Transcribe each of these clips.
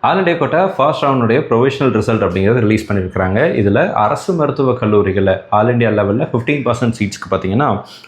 All India quota first ரவுண்டுடைய provisional result அப்படிங்கிறது release பண்ணியிருக்கிறாங்க. இதில் அரசு மருத்துவக் கல்லூரிகளில் ஆல் இண்டியா லெவலில் 15% சீட்ஸ்க்கு பார்த்தீங்கன்னா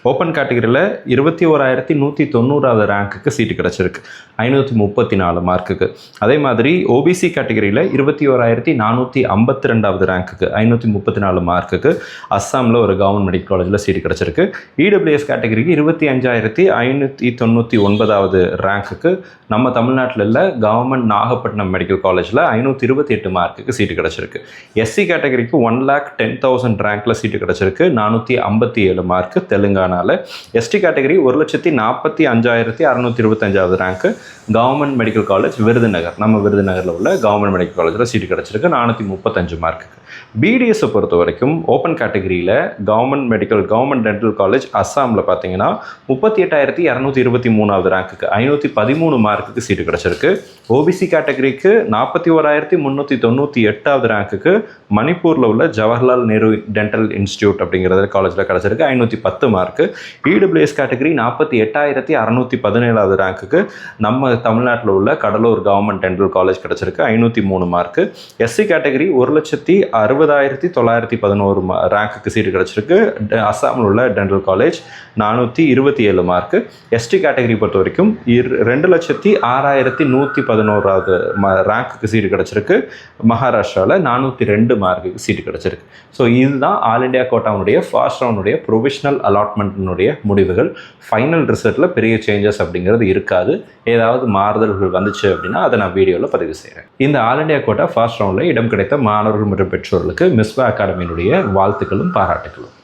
ஓப்பன் கேட்டகரியில் 21,190வது ரேங்க்குக்கு சீட்டு கிடச்சிருக்கு 534 மார்க்குக்கு. அதே மாதிரி ஓபிசி கேட்டகரியில் 21,452வது ரேங்க்குக்கு 534 மார்க்குக்கு அஸ்ஸாமில் ஒரு கவர்மெண்ட் மெடிக்கல் காலேஜில் சீட்டு கிடச்சிருக்கு. இடபிள்யூஎஸ் கேட்டகரிக்கு 25,599வது ரேங்க்குக்கு நம்ம தமிழ்நாட்டில் உள்ள கவர்மெண்ட் நாகப்பட்டினம் மெடிக்கல் காலேஜில் 528 மார்க்குக்கு சீட்டு கிடச்சிருக்கு. எஸ்சி கேட்டகரிக்கு 1,10,000 ரேங்க்கில் சீட்டு கிடச்சிருக்கு 457 மார்க்கு தெலுங்கானாவில். எஸ்டி கேட்டகரி 1,45,625வது rank government medical college Virudhunagar, நம்ம விருதுநகரில் உள்ள கவர்மெண்ட் மெடிக்கல் காலேஜில் சீட்டு கிடச்சிருக்கு 435 மார்க்குக்கு. பிடிஎஸை பொறுத்த வரைக்கும் ஓப்பன் கேட்டகரியில் கவர்மெண்ட் டென்டல் காலேஜ் அஸ்ஸாமில் பார்த்தீங்கன்னா 38,223வது ரேங்க்குக்கு 513 மார்க்குக்கு சீட்டு கிடச்சிருக்கு. ஓபிசி கேட்டகரிக்கு 41,398வது ரேங்க்குக்கு மணிப்பூரில் உள்ள ஜவஹர்லால் நேரு டென்டல் இன்ஸ்டியூட் அப்படிங்கிறது காலேஜில் கிடச்சிருக்கு 510 மார்க்கு. இடபிள்யூஎஸ் கேட்டகரி 48,617வது ரேங்க்குக்கு நம்ம தமிழ்நாட்டில் உள்ள கடலூர் கவர்மெண்ட் டென்டல் காலேஜ் கிடச்சிருக்கு 503 மார்க்கு. எஸ்சி கேட்டகரி 1,60,911 ரேங்க்குக்கு சீட்டு கிடச்சிருக்கு அஸ்ஸாமில் உள்ள dental college 427 mark. ST category பொறுத்த வரைக்கும் 2,06,111வது ரேங்க்குக்கு சீட்டு கிடச்சிருக்கு மகாராஷ்டிராவில் 402 மார்க்குக்கு சீட்டு கிடச்சிருக்கு. ஸோ இதுதான் ஆல் இண்டியா கோட்டாவுடைய ஃபர்ஸ்ட் ரவுண்டுடைய ப்ரொவிஷனல் அலாட்மெண்ட்டினுடைய முடிவுகள். ஃபைனல் ரிசல்ட்டில் பெரிய சேஞ்சஸ் அப்படிங்கிறது இருக்காது. ஏதாவது மாறுதல்கள் வந்துச்சு அப்படின்னா அதை நான் வீடியோவில் பதிவு செய்கிறேன். இந்த ஆல் இண்டியா கோட்டா ஃபர்ஸ்ட் ரவுண்டில் இடம் கிடைத்த மாணவர்கள் மற்றும் பெற்றோர்களுக்கு மிஸ்வா அகாடமியினுடைய வாழ்த்துக்களும் பாராட்டுகளும்.